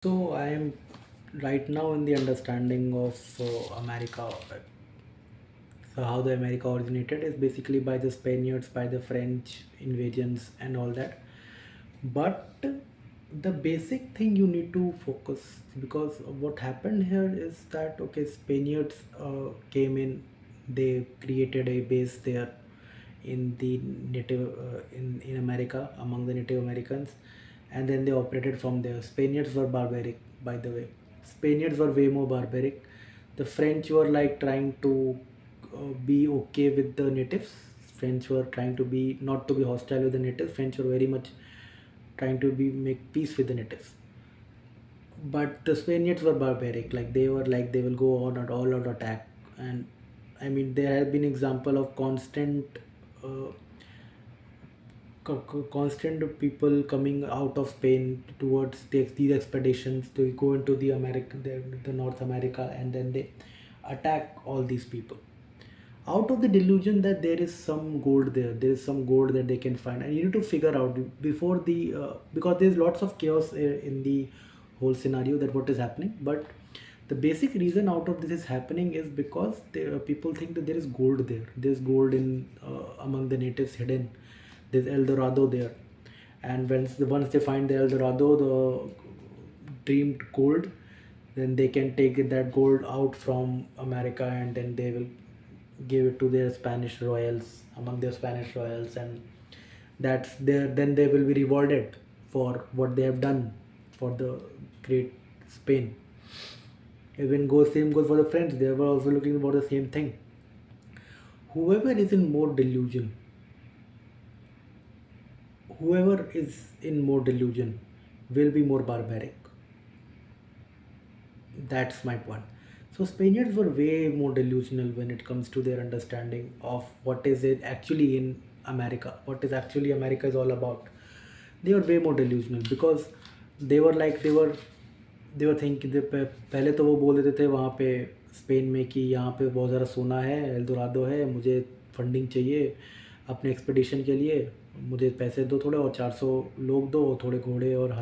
So I am right now in the understanding of America. So how the America originated is basically by the Spaniards, by the French invasions and all that. But the basic thing you need to focus, because what happened here is that okay, Spaniards came in, they created a base there in the native in America among the Native Americans, and then they operated from there. Spaniards were barbaric, by the way. Spaniards were way more barbaric. The French were like trying to be okay with the natives. French were trying to be not to be hostile with the natives. French were very much trying to be make peace with the natives. But the Spaniards were barbaric. Like they will go on an all-out attack, and I mean there have been example of uh, constant people coming out of Spain towards these expeditions to go into the North America, and then they attack all these people out of the delusion that there is some gold there is some gold that they can find, and you need to figure out before the because there's lots of chaos in the whole scenario that what is happening. But the basic reason out of this is happening is because people think that there is gold there's gold in among the natives hidden. There's El Dorado there, and once they find the El Dorado, the dreamed gold, then they can take that gold out from America, and then they will give it to their Spanish royals, among their Spanish royals, and that's their then they will be rewarded for what they have done for the great Spain. Even goes same goes for the French. They were also looking for the same thing. Whoever is in more delusion, whoever is in more delusion, will be more barbaric. That's my point. So Spaniards were way more delusional when it comes to their understanding of what is it actually in America, what is actually America is all about. They were way more delusional because they were like they were thinking पहले तो वो बोल देते थे वहाँ पे Spain में कि यहाँ पे बहुत ज़्यादा सोना है, एल्डोराडो है, मुझे फंडिंग चाहिए अपने एक्सपीडिशन के लिए, मुझे पैसे दो थोड़े और 400 लोग दो, थोड़े घोड़े और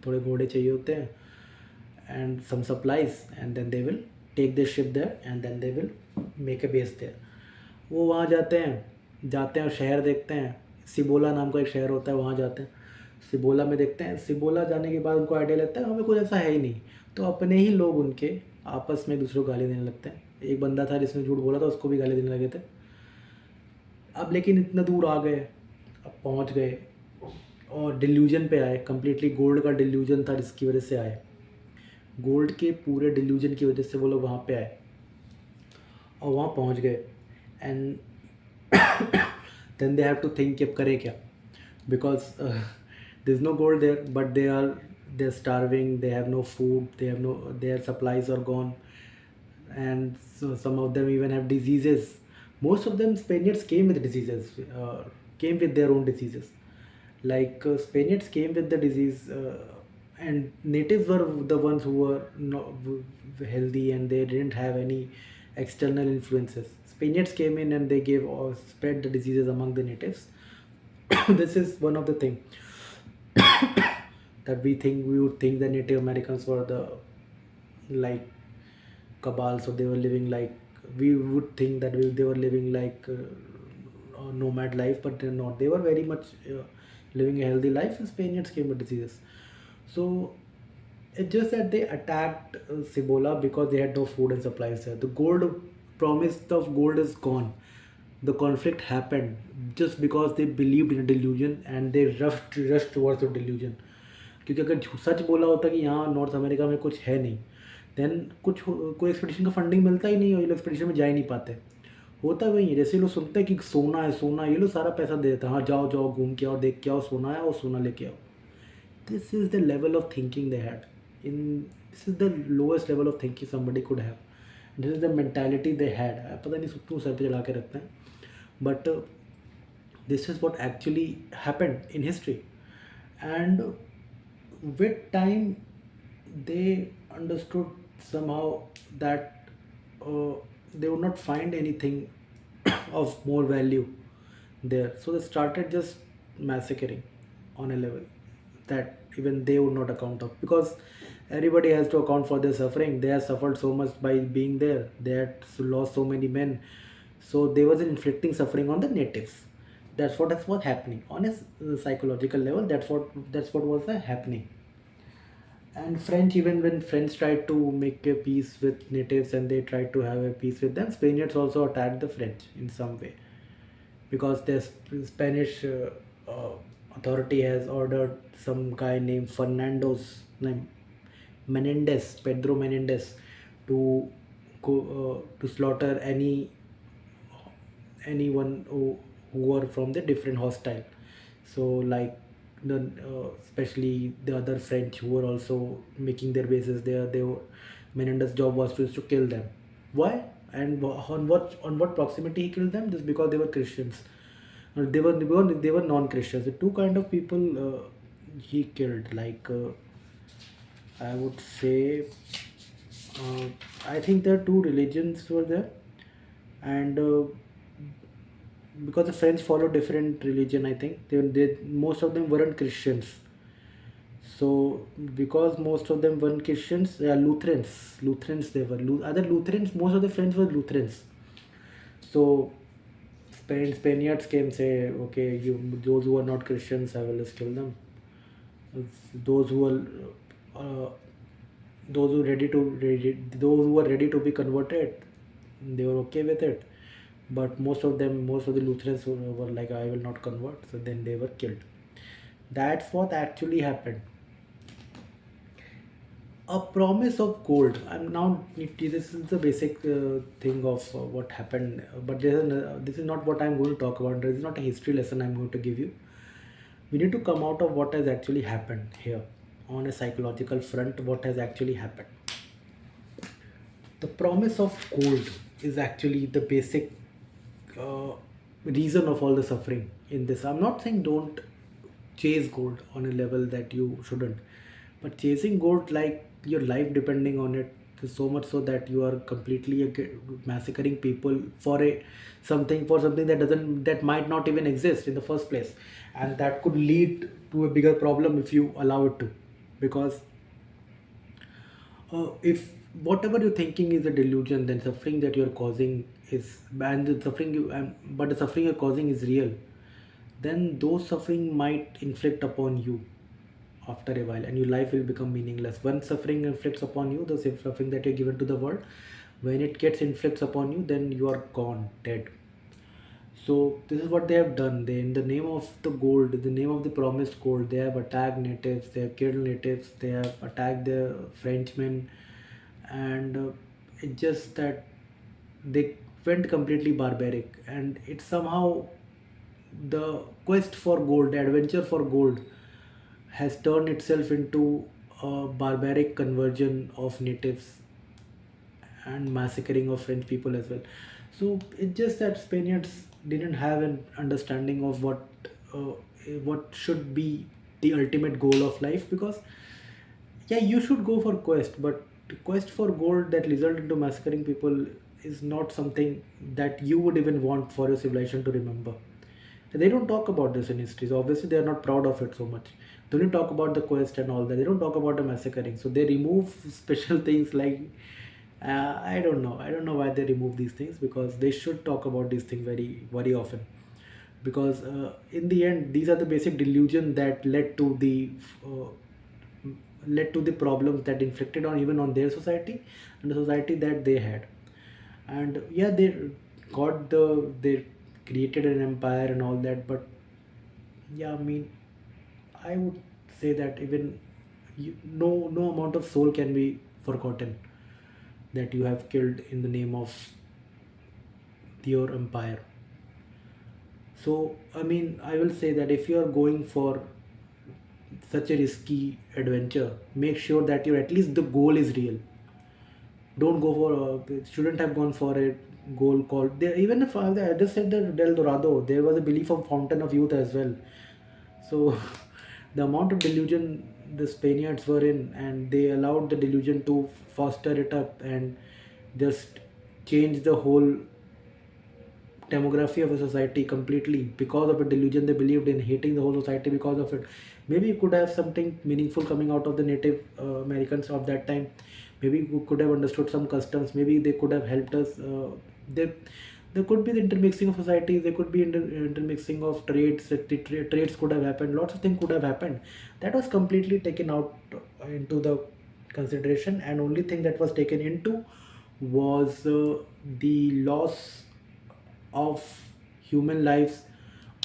थोड़े घोड़े चाहिए होते हैं, and some supplies, and then they will take their ship there, and then they will make a base there. वो वहाँ जाते हैं और शहर देखते हैं. सिबोला नाम का एक शहर होता है, वहाँ जाते हैं. सिबोला में देखते हैं. सिबोला जाने के बाद उनको आइडिया लगता है हमें कुछ ऐसा है ही नहीं, तो अपने ही लोग उनके आपस में दूसरों को गाली देने लगते हैं. एक बंदा था जिसने झूठ बोला था, उसको भी गाली देने लगे थे. अब लेकिन इतना दूर आ गए, अब पहुँच गए और डिल्यूजन पे आए. कम्प्लीटली गोल्ड का डिल्यूजन था जिसकी वजह से आए. गोल्ड के पूरे डिल्यूजन की वजह से वो लोग वहाँ पे आए और वहाँ पहुँच गए. And then they have to think कि अब करें क्या, because there is no gold there, but they are starving, they have no food, they have no, their supplies are gone, and so some of them even have diseases. Most of them Spaniards came with diseases, came with their own diseases. Spaniards came with the disease, and natives were the ones who were not healthy and they didn't have any external influences. Spaniards came in and they gave or spread the diseases among the natives. This is one of the thing that we would think the Native Americans were the like cabal, so they were living like we would think that they were living like a nomad life, but they're not. They were very much living a healthy life. And Spaniards came with diseases, so it's just that they attacked Cibola because they had no food and supplies there. The gold promise of gold is gone. The conflict happened just because they believed in a delusion and they rushed towards the delusion. क्योंकि अगर सच बोला होता कि यहाँ north America में कुछ है नहीं, देन कोई एक्सपीडिशन का फंडिंग मिलता ही नहीं और ये लोग एक्सपीडिशन में जा ही नहीं पाते. होता वही है, जैसे लोग सुनते हैं कि सोना है सोना, ये लोग सारा पैसा दे देते हैं, हाँ जाओ जाओ घूम के आओ, देख के आओ, सोना है और सोना लेके आओ. This is the level of thinking they had. This is the lowest level of thinking somebody could have. This is the mentality they had. पता नहीं क्यों सर पे चढ़ा के रखते हैं, but this is what actually happened in history. And with time, they understood somehow that they would not find anything of more value there, so they started just massacring on a level that even they would not account of, because everybody has to account for their suffering. They have suffered so much by being there. They had lost so many men, so they was inflicting suffering on the natives. That's what happening on a psychological level. That's what was happening. And French, even when French tried to make a peace with natives and they tried to have a peace with them, Spaniards also attacked the French in some way, because the Spanish authority has ordered some guy named Pedro Menendez, to to slaughter anyone who were from the different hostile. So like the especially the other French who were also making their bases there, Menendez job was to kill them. Why? And on what proximity he killed them? Just because they were Christians. They were non-Christians. The two kind of people he killed. Like I would say, uh, I think there are two religions were there, and because the French follow different religion, I think they most of them weren't Christians. So because most of them weren't Christians, they are Lutherans. Lutherans they were. Other Lutherans, most of the French were Lutherans. So Spaniards came say, okay, those who are not Christians, I will just kill them. Those who are uh, those who were ready to be converted, they were okay with it. But most of the Lutherans were like, I will not convert. So then they were killed. That's what actually happened. A promise of gold. I'm now this is the basic thing of what happened, but this is not what I'm going to talk about. This is not a history lesson I'm going to give you. We need to come out of what has actually happened here on a psychological front. What has actually happened? The promise of gold is actually the basic uh, reason of all the suffering in this. I'm not saying don't chase gold on a level that you shouldn't, but chasing gold like your life depending on it is so much so that you are completely massacring people for something that might not even exist in the first place, and that could lead to a bigger problem if you allow it to, because if whatever you're thinking is a delusion, then suffering that you're causing is, and the suffering but the suffering you're causing is real, then those suffering might inflict upon you after a while, and your life will become meaningless. When suffering inflicts upon you, the same suffering that you're given to the world, when it gets inflicts upon you, then you are gone, dead. So this is what they have done. They, in the name of the gold, the name of the promised gold, they have attacked natives, they have killed natives, they have attacked the Frenchmen, and it's just that they went completely barbaric, and it's somehow the quest for gold, the adventure for gold, has turned itself into a barbaric conversion of natives and massacring of French people as well. So it's just that Spaniards didn't have an understanding of uh, what should be the ultimate goal of life. Because yeah, you should go for quest, but the quest for gold that result into massacring people is not something that you would even want for your civilization to remember. They don't talk about this in history, so obviously they are not proud of it so much. They don't talk about the quest and all that. They don't talk about the massacring, so they remove special things like I don't know. I don't know why they remove these things, because they should talk about these things very often. Because in the end, these are the basic delusion that uh, led to the problems that inflicted on even on their society and the society that they had. And yeah, they created an empire and all that, but yeah, I mean, I would say that even no amount of soul can be forgotten that you have killed in the name of your empire. So I mean, I will say that if you are going for such a risky adventure, make sure that your at least the goal is real. Don't go for shouldn't have gone for a goal called there. Even if I just said the Del Dorado, there was a belief of fountain of youth as well. So the amount of delusion the Spaniards were in, and they allowed the delusion to foster it up and just change the whole demography of a society completely because of a delusion they believed in, hating the whole society because of it. Maybe you could have something meaningful coming out of the native Americans of that time. Maybe we could have understood some customs. Maybe they could have helped us. They, there could be the intermixing of societies. There could be intermixing of trades. Trades could have happened. Lots of things could have happened. That was completely taken out into the consideration, and only thing that was taken into was the loss of human lives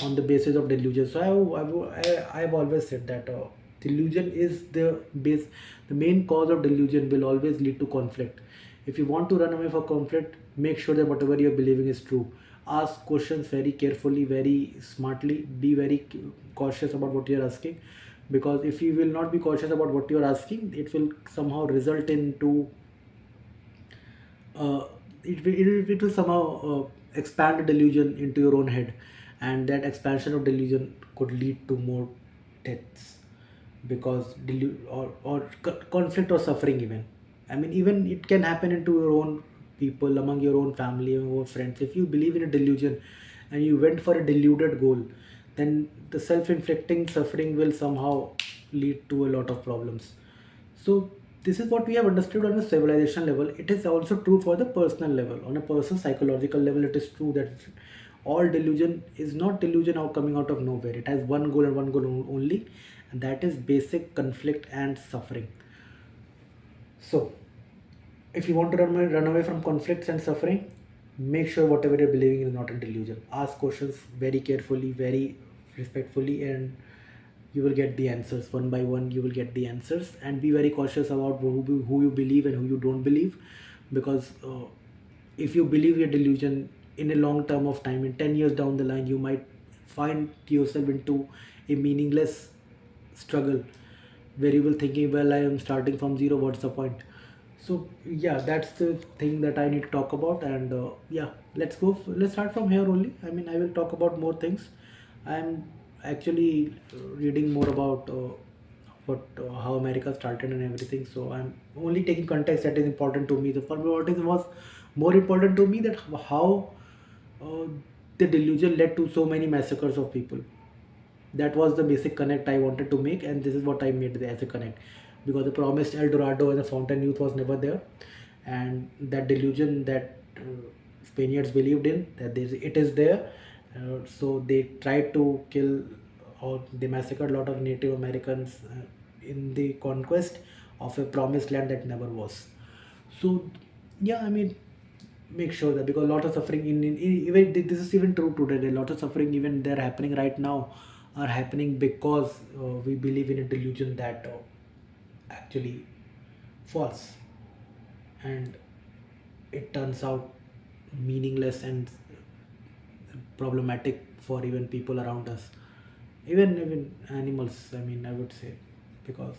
on the basis of delusion. So I've always said that delusion is the base, the main cause of delusion will always lead to conflict. If you want to run away from conflict, make sure that whatever you're believing is true. Ask questions very carefully, very smartly. Be very cautious about what you're asking, because if you will not be cautious about what you're asking, it will somehow result into uh, it will somehow expand a delusion into your own head, and that expansion of delusion could lead to more deaths, because conflict or suffering even. I mean, even it can happen into your own people, among your own family, your own friends. If you believe in a delusion and you went for a deluded goal, then the self-inflicting suffering will somehow lead to a lot of problems. So this is what we have understood on a civilization level. It is also true for the personal level. On a personal psychological level, it is true that all delusion is not delusion out coming out of nowhere. It has one goal and one goal only, and that is basic conflict and suffering. So if you want to run away from conflicts and suffering, make sure whatever you're believing is not a delusion. Ask questions very carefully, very respectfully, and you will get the answers one by one. You will get the answers, and be very cautious about who you believe and who you don't believe, because if you believe your delusion, in a long term of time, in 10 years down the line, you might find yourself into a meaningless struggle, where you will thinking, well, I am starting from zero, what's the point? So yeah, that's the thing that I need to talk about. And yeah, let's start from here only. I mean, I will talk about more things. I'm actually reading more about what how America started and everything, so I'm only taking context that is important to me. The for me, what is was more important to me, that how uh, the delusion led to so many massacres of people. That was the basic connect I wanted to make, and this is what I made as a connect, because the promised El Dorado and the fountain youth was never there, and that delusion that Spaniards believed in, that it is there. So they tried to kill, or they massacred a lot of Native Americans in the conquest of a promised land that never was. So yeah, I mean, make sure that, because a lot of suffering even this is even true today. A lot of suffering even they're happening right now are happening because we believe in a delusion that actually false, and it turns out meaningless and problematic for even people around us, even animals. I mean, I would say, because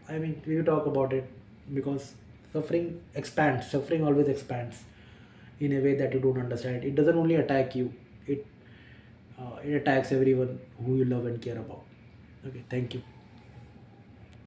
I mean, we talk about it, because suffering always expands in a way that you don't understand. It doesn't only attack you, it it attacks everyone who you love and care about. Okay, thank you.